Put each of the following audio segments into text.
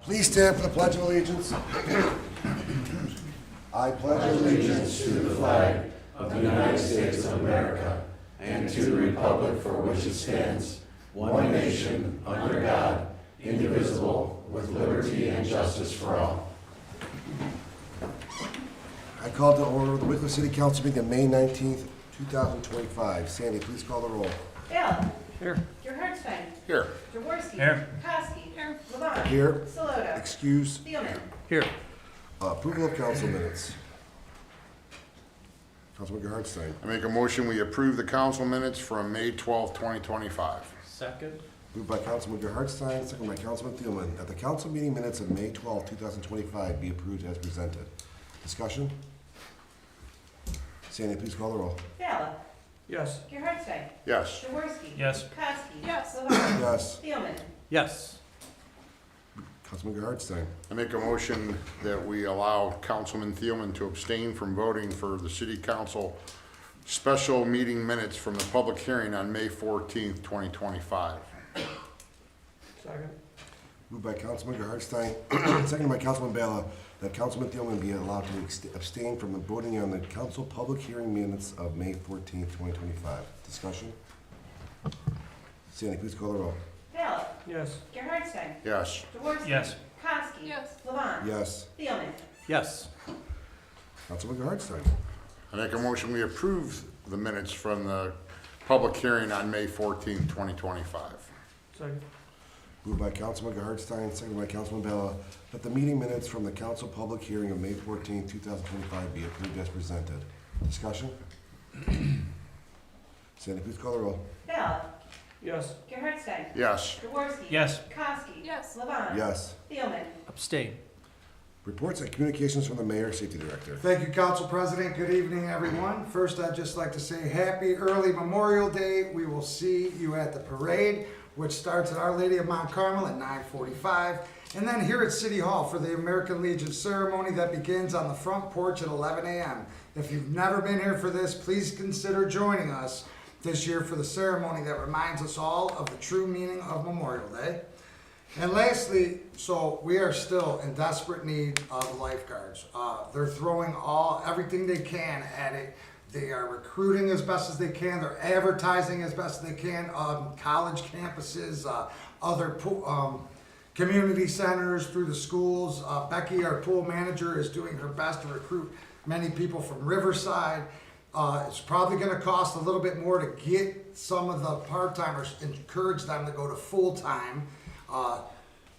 Please stand for the Pledge of Allegiance. I pledge allegiance to the flag of the United States of America and to the republic for which it stands, one nation, under God, indivisible, with liberty and justice for all. I call to order the Wickliffe City Council meeting on May 19th, 2025. Sandy, please call the roll. Bell. Here. Gerhardstein. Here. Jaworski. Here. Kosky. Here. Levon. Here. Saloto. Excuse. Thielman. Here. Approval of council minutes. Councilman Gerhardstein. I make a motion, we approve the council minutes from May 12, 2025. Second. Moved by Councilman Gerhardstein, second by Councilman Thielman, that the council meeting minutes of May 12, 2025 be approved as presented. Discussion? Sandy, please call the roll. Bell. Yes. Gerhardstein. Yes. Jaworski. Yes. Kosky. Yes. Levon. Yes. Thielman. Yes. Councilman Gerhardstein. I make a motion that we allow Councilman Thielman to abstain from voting for the city council special meeting minutes from the public hearing on May 14th, 2025. Second. Moved by Councilman Gerhardstein, seconded by Councilman Bella, that Councilman Thielman be allowed to abstain from the voting on the council public hearing minutes of May 14th, 2025. Discussion? Sandy, please call the roll. Bell. Yes. Gerhardstein. Yes. Jaworski. Yes. Kosky. Yes. Levon. Yes. Thielman. Yes. Councilman Gerhardstein. I make a motion, we approve the minutes from the public hearing on May 14th, 2025. Second. Moved by Councilman Gerhardstein, seconded by Councilman Bella, that the meeting minutes from the council public hearing of May 14th, 2025 be approved as presented. Discussion? Sandy, please call the roll. Bell. Yes. Gerhardstein. Yes. Jaworski. Yes. Kosky. Yes. Levon. Yes. Thielman. Abstain. Reports and communications from the mayor, safety director. Thank you, Council President. Good evening, everyone. First, I'd just like to say happy early Memorial Day. We will see you at the parade, which starts at Our Lady of Mount Carmel at 9:45, and then here at City Hall for the American Legion ceremony that begins on the front porch at 11 a.m. If you've never been here for this, please consider joining us this year for the ceremony that reminds us all of the true meaning of Memorial Day. And lastly, so we are still in desperate need of lifeguards. They're throwing everything they can at it. They are recruiting as best as they can. They're advertising as best as they can on college campuses, other community centers, through the schools. Becky, our pool manager, is doing her best to recruit many people from Riverside. It's probably going to cost a little bit more to get some of the part-timers, encourage them to go to full-time.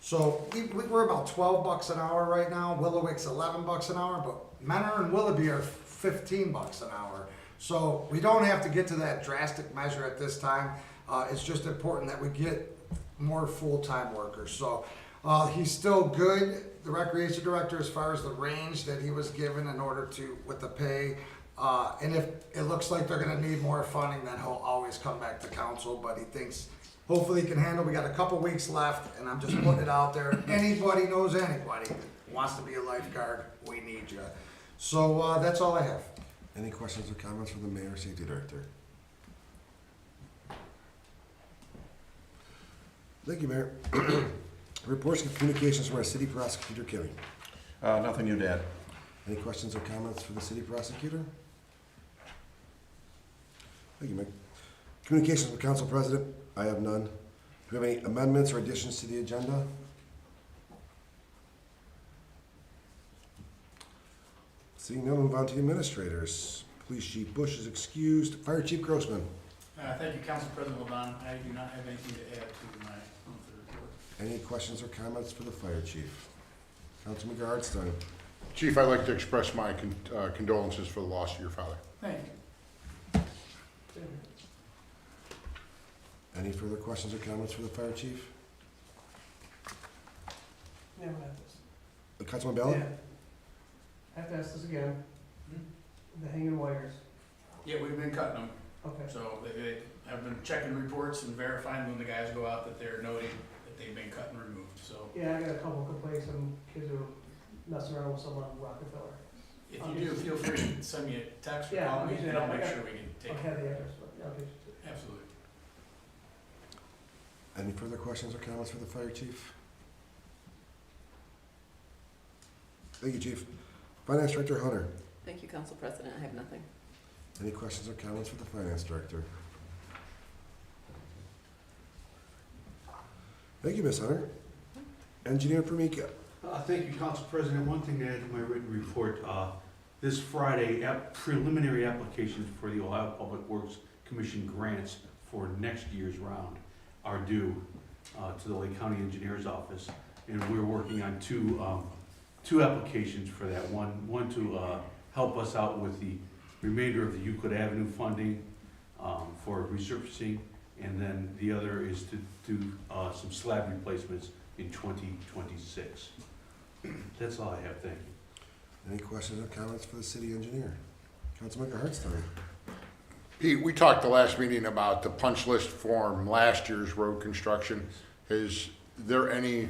So we're about $12 an hour right now. Willowick's $11 an hour, but Menor and Willoughby are $15 an hour. So we don't have to get to that drastic measure at this time. It's just important that we get more full-time workers. So he's still good, the recreation director, as far as the range that he was given in order to, with the pay. And if it looks like they're gonna need more funding, then he'll always come back to council, but he thinks hopefully he can handle. We got a couple weeks left, and I'm just putting it out there. Anybody knows anybody that wants to be a lifeguard, we need you. So that's all I have. Any questions or comments from the mayor, safety director? Thank you, Mayor. Reports and communications from our city prosecutor, Kenny. Nothing new to add. Any questions or comments for the city prosecutor? Thank you, Mike. Communications from council president, I have none. Do we have any amendments or additions to the agenda? Seeing none, we'll move on to the administrators. Police Chief Bush is excused. Fire Chief Grossman. Thank you, Council President Levon. I do not have anything to add to my monthly report. Any questions or comments for the fire chief? Councilman Gerhardstein. Chief, I'd like to express my condolences for the loss of your father. Thank you. Any further questions or comments for the fire chief? Yeah, we'll have this. Councilman Bella? Yeah. I have to ask this again. The hanging wires. Yeah, we've been cutting them, Okay. so they have been checking reports and verifying when the guys go out that they're noting that they've been cut and removed, so. Yeah, I got a couple complaints from kids who are messing around with someone on Rockefeller. If you do, feel free to send me a text or Yeah, call I'll me, get you and I'll that. make I sure we can take I'll it. have the address, but I'll get you to. Absolutely. Any further questions or comments for the fire chief? Thank you, Chief. Finance Director Hunter. Thank you, Council President. I have nothing. Any questions or comments for the Finance Director? Thank you, Ms. Hunter. Engineer Parmica. Thank you, Council President. One thing to add to my written report, this Friday, preliminary applications for the Ohio Public Works Commission grants for next year's round are due to the Lake County Engineer's Office. And we're working on two applications for that. One to help us out with the remainder of the Euclid Avenue funding for resurfacing. And then the other is to do some slab replacements in 2026. That's all I have, thank you. Any questions or comments for the city engineer? Councilmember Hartstein. Pete, we talked the last meeting about the punch list from last year's road construction. Is there any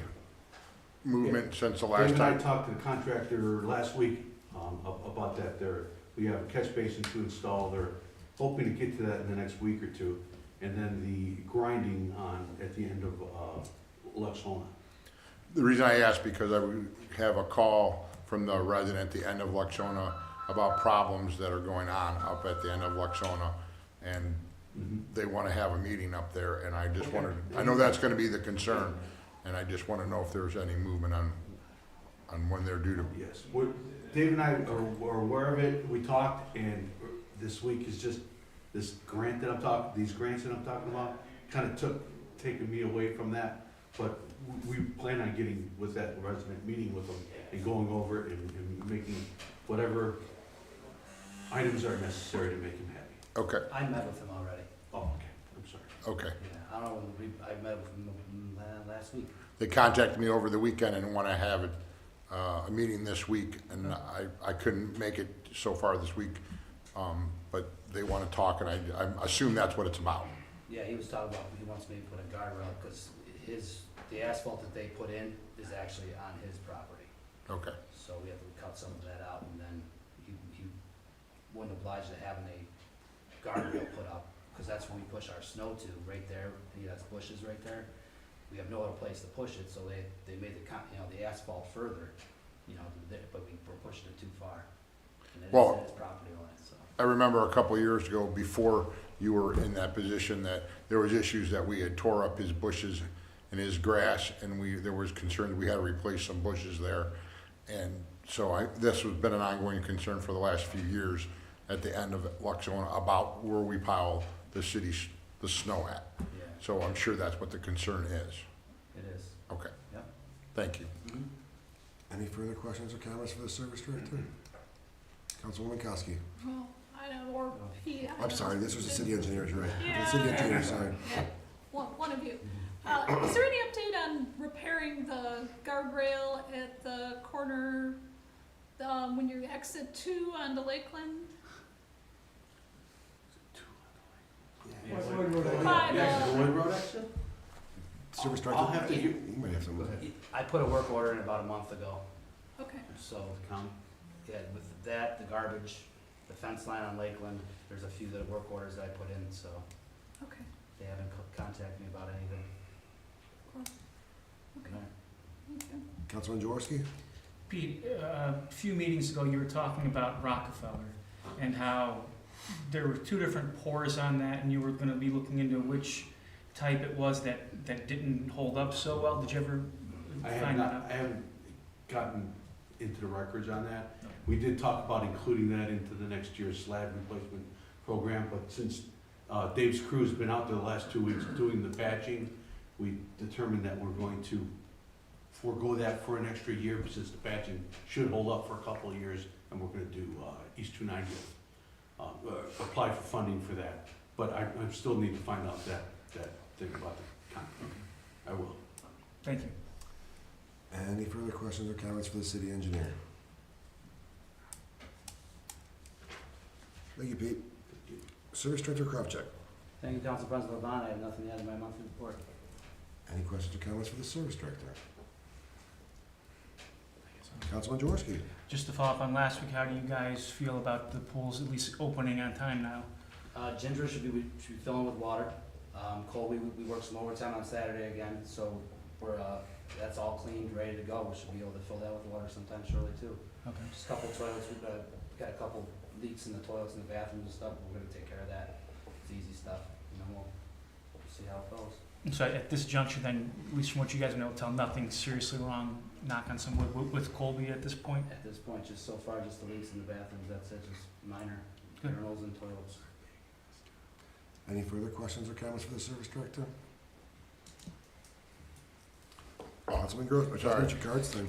movement since the last Dave and I time? talked to the contractor last week about that. We have a catch basin to install. They're hoping to get to that in the next week or two. And then the grinding at the end of Luxona. The reason I ask because I have a call from the resident at the end of Luxona about problems that are going on up at the end of Luxona. And they want to have a meeting up there, and I just wanted, I know that's going to be the concern, and I just want to know if there's any movement on when they're due to. Yes, Dave and I are aware of it. We talked, and this week is just this grant that these grants that I'm talking about, kind of taking me away from that. But we plan on getting with that resident, meeting with them, and going over it and making whatever items are necessary to make him happy. Okay, I met with him already. Oh, okay, I'm sorry. okay. Yeah, I don't know, I met with him last week. They contacted me over the weekend and want to have a meeting this week, and I couldn't make it so far this week. But they want to talk, and I assume that's what it's about. Yeah, he was talking about, he wants me to put a guardrail, because the asphalt that they put in is actually on his property. Okay, So we have to cut some of that out, and then he wouldn't oblige to having a guardrail put up, because that's where we push our snow to, right there. He has bushes right there. We have no other place to push it, so they made the asphalt further, but we're pushing it too far. And it is Well, in his property line, so. I remember a couple of years ago, before you were in that position, that there was issues that we had tore up his bushes and his grass, and there was concerns we had to replace some bushes there. And so this has been an ongoing concern for the last few years at the end of Luxona about where we pile the snow at. Yeah, So I'm sure that's what the concern is. it is. Okay. Yep. Thank you. Any further questions or comments for the Service Director? Councilwoman Kowski. Well, I know, or he. I'm sorry, this was the city engineer, you're right. Yeah. The city engineer, sorry. Yeah, one of you. Is there any update on repairing the guardrail at the corner, when you exit 2 onto Lakeland? By Next to the, the Wood Road exit? Service Director. I'll have to You might have some. I put a work order in about a month ago, okay, so, yeah, with that, the garbage, the fence line on Lakeland, there's a few work orders that I put in, so okay, they haven't contacted me about anything. okay, thank you. Councilman Jaworski? Pete, a few meetings ago, you were talking about Rockefeller and how there were 2 different pours on that, and you were gonna be looking into which type it was that didn't hold up so well. Did you ever find that out? I haven't gotten into the records on that. We did talk about including that into the next year's slab replacement program, but since Dave's crew's been out there the last 2 weeks doing the patching, we determined that we're going to forego that for an extra year, since the patching should hold up for a couple of years, and we're gonna do East 290, apply for funding for that. But I still need to find out that thing about the contract. I will. Thank you. Any further questions or comments for the city engineer? Thank you, Pete. Service Director Kravchuk. Thank you, Council President Levon. I have nothing to add to my monthly report. Any questions or comments for the Service Director? Councilman Jaworski. Just to follow up on last week, how do you guys feel about the pools at least opening on time now? Ginger should be filling with water. Cole, we worked some overtime on Saturday again, so that's all cleaned, ready to go. We should be able to fill that with water sometime shortly too. Okay. Just a couple toilets, we've got a couple leaks in the toilets and the bathrooms and stuff, we're gonna take care of that. It's easy stuff, and then we'll see how it goes. So at this juncture then, at least from what you guys know, tell nothing seriously wrong, knock on some wood with Colby at this point? At this point, just so far, just the leaks in the bathrooms, that's it, just minor Good. urinals and toilets. Any further questions or comments for the service director? Councilman Gross, Sorry. Richard Carlstein.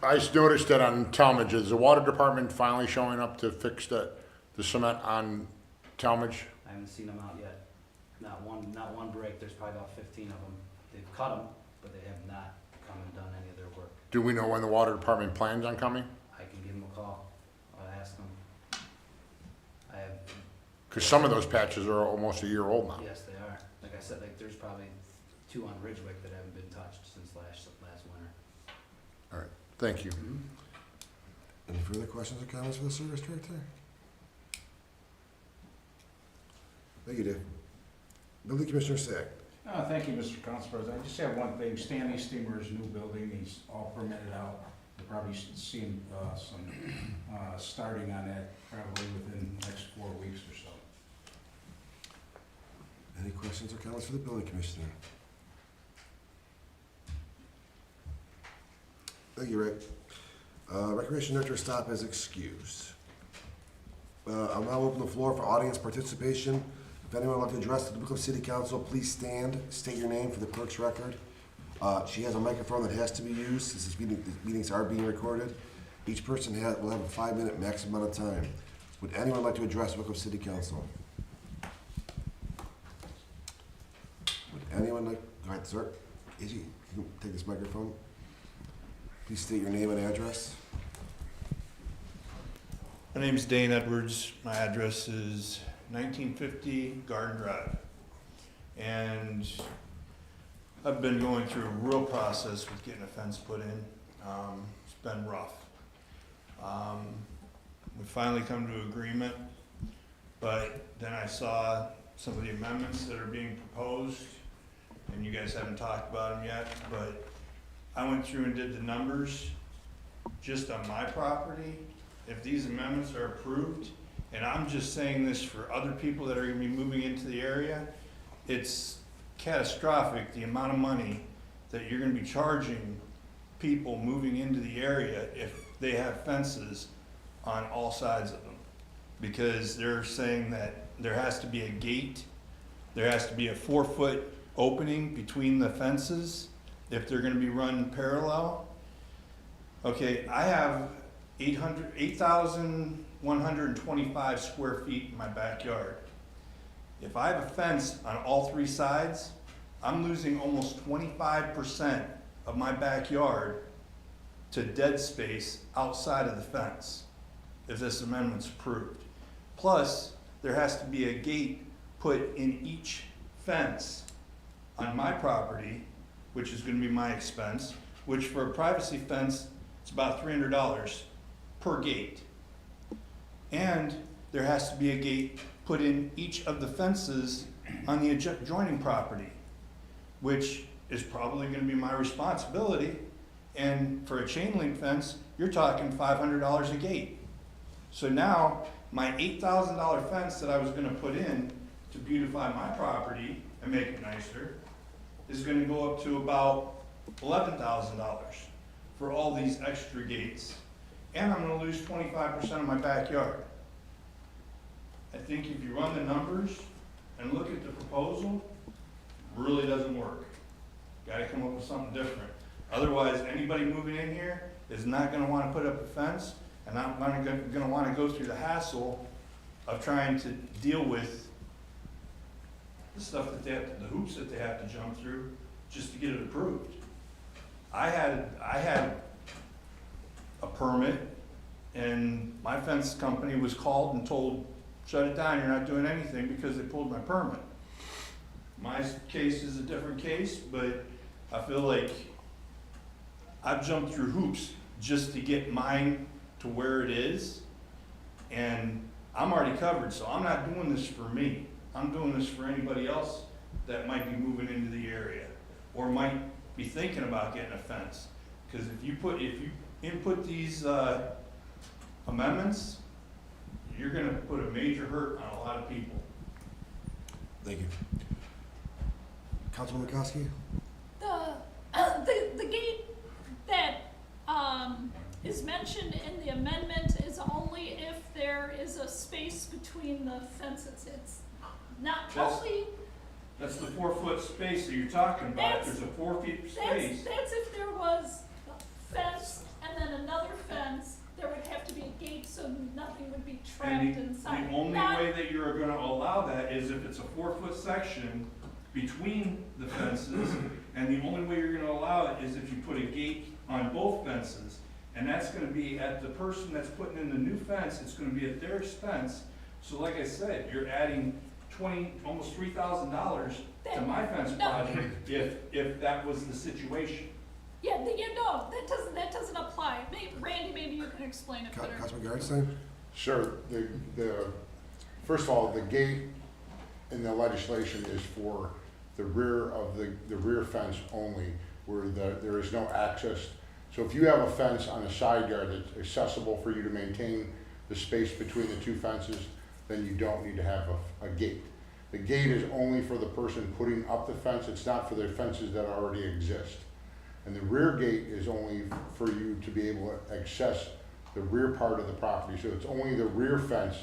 I just noticed that on Talmadge, is the water department finally showing up to fix the cement on Talmadge? I haven't seen them out yet. Not one break, there's probably about 15 of them. They've cut them, but they have not come and done any of their work. Do we know when the water department plans on coming? I can give them a call, I'll ask them. I have, Because some of those patches are almost a year old now. yes, they are. Like I said, like there's probably 2 on Ridgewick that haven't been touched since last winter. Thank you. Any further questions or comments for the service director? Thank you, Dave. Building Commissioner Sack. Thank you, Mr. Council President. I just have one thing. Stanley Steamer's new building, he's all permitted out. You'll probably see some starting on that probably within the next 4 weeks or so. Any questions or comments for the building commissioner? Thank you, Rick. Recreation Director Stop is excused. I'll now open the floor for audience participation. If anyone would like to address the Wickliffe City Council, please stand, state your name for the clerk's record. She has a microphone that has to be used, since these meetings are being recorded. Each person will have a 5-minute maximum amount of time. Would anyone like to address Wickliffe City Council? Would anyone like, go ahead, sir. Izzy, can you take this microphone? Please state your name and address. My name's Dane Edwards. My address is 1950 Garden Drive. And I've been going through a real process with getting a fence put in. It's been rough. We finally come to agreement, but then I saw some of the amendments that are being proposed, and you guys haven't talked about them yet, but I went through and did the numbers just on my property. If these amendments are approved, and I'm just saying this for other people that are gonna be moving into the area, it's catastrophic, the amount of money that you're gonna be charging people moving into the area if they have fences on all sides of them. Because they're saying that there has to be a gate, there has to be a 4-foot opening between the fences if they're gonna be run parallel. Okay, I have 8,125 square feet in my backyard. If I have a fence on all 3 sides, I'm losing almost 25% of my backyard to dead space outside of the fence, if this amendment's approved. Plus, there has to be a gate put in each fence on my property, which is gonna be my expense, which for a privacy fence, it's about $300 per gate. And there has to be a gate put in each of the fences on the adjoining property, which is probably gonna be my responsibility. And for a chain link fence, you're talking $500 a gate. So now, my $8,000 fence that I was gonna put in to beautify my property and make it nicer is gonna go up to about $11,000 for all these extra gates. And I'm gonna lose 25% of my backyard. I think if you run the numbers and look at the proposal, really doesn't work. Gotta come up with something different. Otherwise, anybody moving in here is not gonna wanna put up a fence, and not gonna wanna go through the hassle of trying to deal with the stuff that they have to, the hoops that they have to jump through just to get it approved. I had a permit, and my fence company was called and told, shut it down, you're not doing anything, because they pulled my permit. My case is a different case, but I feel like I've jumped through hoops just to get mine to where it is, and I'm already covered, so I'm not doing this for me. I'm doing this for anybody else that might be moving into the area, or might be thinking about getting a fence. Because if you input these, amendments, you're gonna put a major hurt on a lot of people. Thank you. Councilwoman Koski? The gate that, is mentioned in the amendment is only if there is a space between the fences. It's not That's- only, That's the 4-foot space that you're talking about. If there's a 4 feet space, that's if there was a fence and then another fence, there would have to be a gate so nothing would be trapped and inside. the only Not- way that you're gonna allow that is if it's a 4-foot section between the fences, and the only way you're gonna allow it is if you put a gate on both fences. And that's gonna be at the person that's putting in the new fence, it's gonna be at their expense. So like I said, you're adding almost $3,000 to my fence No. project if that was the situation. Yeah, no, that doesn't apply. Randy, maybe you can explain it better. Councilman Garrison? Sure, first of all, the gate in the legislation is for the rear of the rear fence only, where there is no access. So if you have a fence on a side yard that's accessible for you to maintain the space between the two fences, then you don't need to have a gate. The gate is only for the person putting up the fence, it's not for the fences that already exist. And the rear gate is only for you to be able to access the rear part of the property. So it's only the rear fence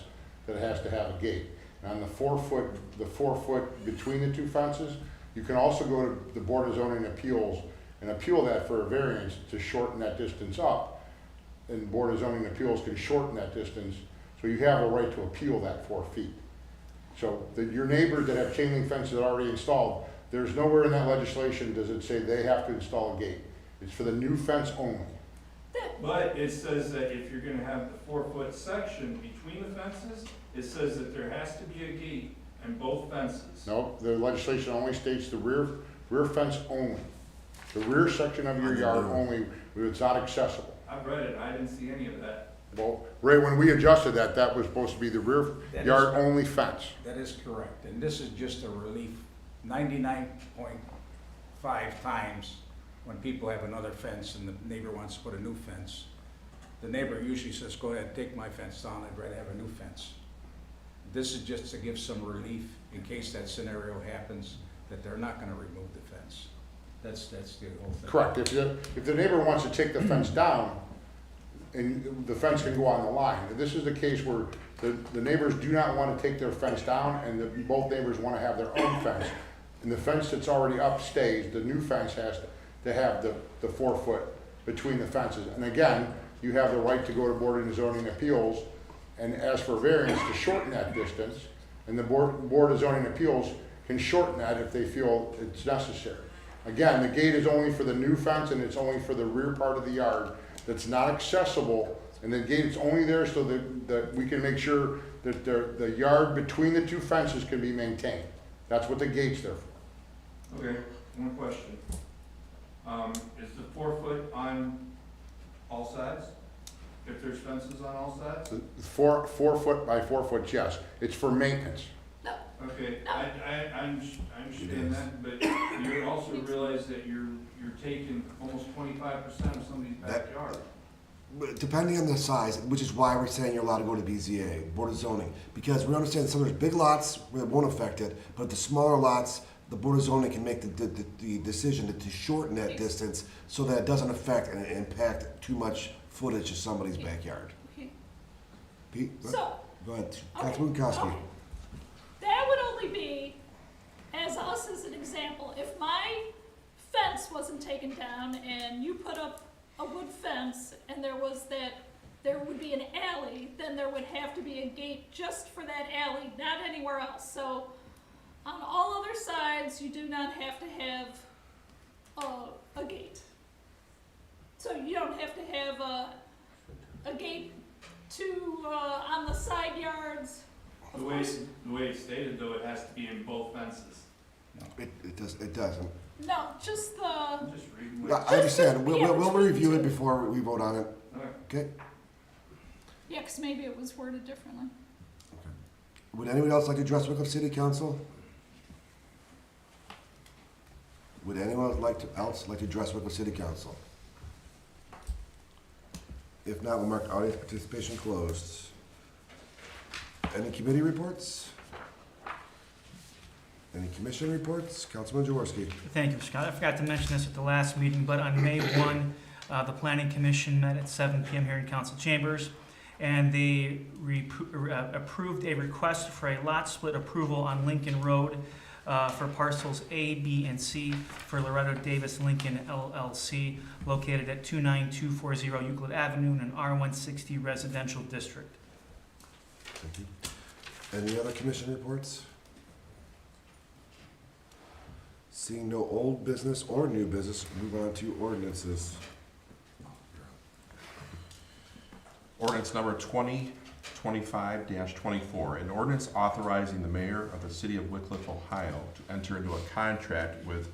that has to have a gate. And on the 4-foot between the two fences, you can also go to the Board of Zoning Appeals and appeal that for a variance to shorten that distance up. And Board of Zoning Appeals can shorten that distance, so you have a right to appeal that 4 feet. So your neighbors that have chain link fences already installed, there's nowhere in that legislation does it say they have to install a gate. It's for the new fence only. But it says that if you're gonna have the 4-foot section between the fences, it says that there has to be a gate in both fences. No, the legislation only states the rear fence only. The rear section of your yard only, where it's not accessible. I've read it, I didn't see any of that. Well, right when we adjusted that, that was supposed to be the rear That is- yard only fence. That is correct, and this is just a relief, 99.5 times when people have another fence and the neighbor wants to put a new fence, the neighbor usually says, go ahead, take my fence down, I'd rather have a new fence. This is just to give some relief in case that scenario happens, that they're not gonna remove the fence. That's the whole thing. Correct. If the neighbor wants to take the fence down, and the fence can go on the line. This is the case where the neighbors do not want to take their fence down, and both neighbors want to have their own fence. And the fence that's already up stays, the new fence has to have the 4 foot between the fences. And again, you have the right to go to Board of Zoning Appeals and ask for variance to shorten that distance, and the Board of Zoning Appeals can shorten that if they feel it's necessary. Again, the gate is only for the new fence, and it's only for the rear part of the yard that's not accessible, and the gate is only there so that we can make sure that the yard between the two fences can be maintained. That's what the gate's there for. Okay, one question. Is the 4 foot on all sides? If there's fences on all sides? 4 foot by 4 foot, yes. It's for maintenance. Okay, I understand that, but you also realize that you're taking almost 25% of somebody's backyard. But depending on the size, which is why we're saying you're allowed to go to BZA, Board of Zoning, because we understand some of those big lots where it won't affect it, but the smaller lots, the Board of Zoning can make the decision to shorten that distance so that it doesn't affect and impact too much footage of somebody's backyard. Okay. Pete, So, go ahead. Councilman Koski. okay. That would only be, as us as an example, if my fence wasn't taken down and you put up a wood fence and there would be an alley, then there would have to be a gate just for that alley, not anywhere else. So on all other sides, you do not have to have a gate. So you don't have to have a gate on the side yards. The way it's stated though, it has to be in both fences. It doesn't. No, just the, I'm just reading I what. understand. We'll between review the it two. before we vote on it. Okay. Okay? yeah, 'cause maybe it was worded differently. Would anyone else like to address Wickliffe City Council? Would anyone else like to address Wickliffe City Council? If not, we'll mark audience participation closed. Any committee reports? Any commission reports? Councilman Jaworski. Thank you, Scott. I forgot to mention this at the last meeting, but on May 1, the Planning Commission met at 7 p.m. here in council chambers, and they approved a request for a lot split approval on Lincoln Road for parcels A, B, and C for Loretto Davis Lincoln LLC, located at 29240 Euclid Avenue in an R160 residential district. Thank you. Any other commission reports? Seeing no old business or new business, move on to ordinances. Ordinance number 2025-24, an ordinance authorizing the mayor of the city of Wickliffe, Ohio to enter into a contract with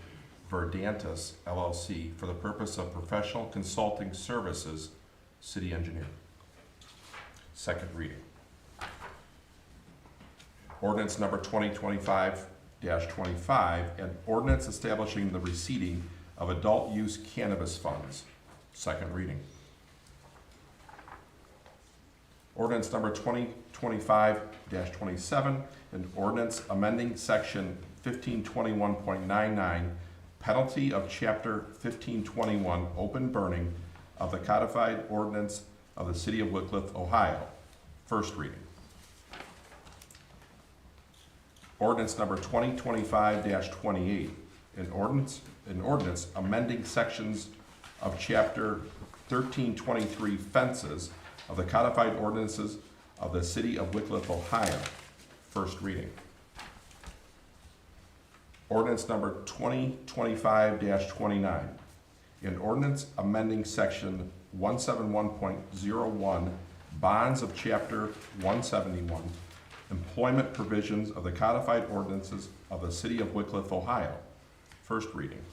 Verdantis LLC for the purpose of professional consulting services, city engineer. Second reading. Ordinance number 2025-25, an ordinance establishing the receipting of adult use cannabis funds. Second reading. Ordinance number 2025-27, an ordinance amending section 1521.99, penalty of chapter 1521, open burning of the codified ordinance of the city of Wickliffe, Ohio. First reading. Ordinance number 2025-28, an ordinance amending sections of chapter 1323, fences of the codified ordinances of the city of Wickliffe, Ohio. First reading. Ordinance number 2025-29, an ordinance amending section 171.01, bonds of chapter 171, employment provisions of the codified ordinances of the city of Wickliffe, Ohio. First reading.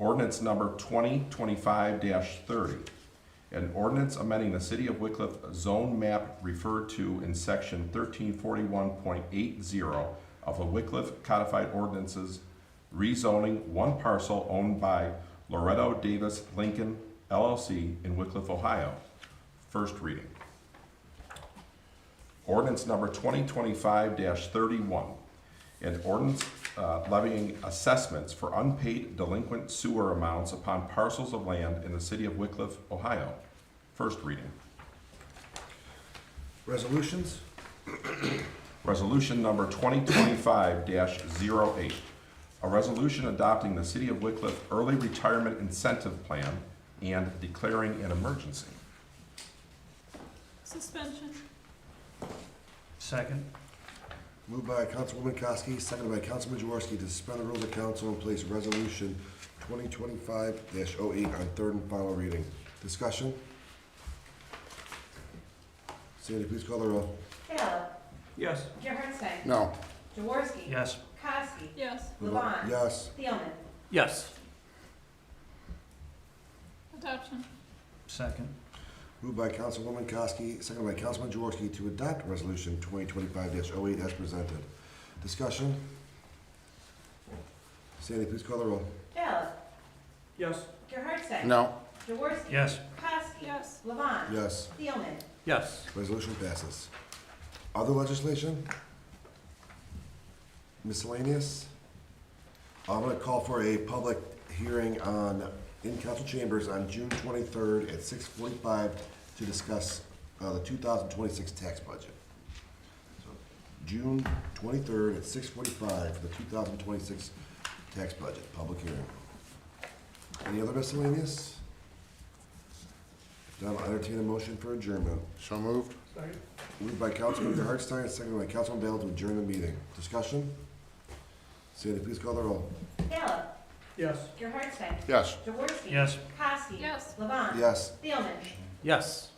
Ordinance number 2025-30, an ordinance amending the city of Wickliffe zone map referred to in section 1341.80 of the Wickliffe codified ordinances, rezoning one parcel owned by Loretto Davis Lincoln LLC in Wickliffe, Ohio. First reading. Ordinance number 2025-31, an ordinance levying assessments for unpaid delinquent sewer amounts upon parcels of land in the city of Wickliffe, Ohio. First reading. Resolutions? Resolution number 2025-08, a resolution adopting the city of Wickliffe early retirement incentive plan and declaring an emergency. Suspension. Second. Moved by Councilwoman Koski, seconded by Councilman Jaworski to suspend the rules of council and place resolution 2025-08 on third and final reading. Discussion? Sandy, please call the roll. Taylor. Yes. Gerhardstein. No. Jaworski. Yes. Kowski. Yes. Levon. Yes. Thielman. Yes. Adoption. Second. Moved by Councilwoman Koski, seconded by Councilman Jaworski to adopt resolution 2025-08 as presented. Discussion? Sandy, please call the roll. Taylor. Yes. Gerhardstein. No. Jaworski. Yes. Kowski. Yes. Levon. Yes. Thielman. Yes. Resolution passes. Other legislation? Miscellaneous? I'm going to call for a public hearing in council chambers on June 23rd at 6:45 to discuss the 2026 tax budget. So, June 23rd at 6:45 for the 2026 tax budget, public hearing. Any other miscellaneous? If not, I'll entertain a motion for adjournment. So moved? Moved by Councilman Gerhardstein, seconded by Councilman Bell to adjourn the meeting. Discussion? Sandy, please call the roll. Taylor. Yes. Gerhardstein. Yes. Jaworski. Yes. Kowski. Yes. Levon. Yes. Thielman. Yes.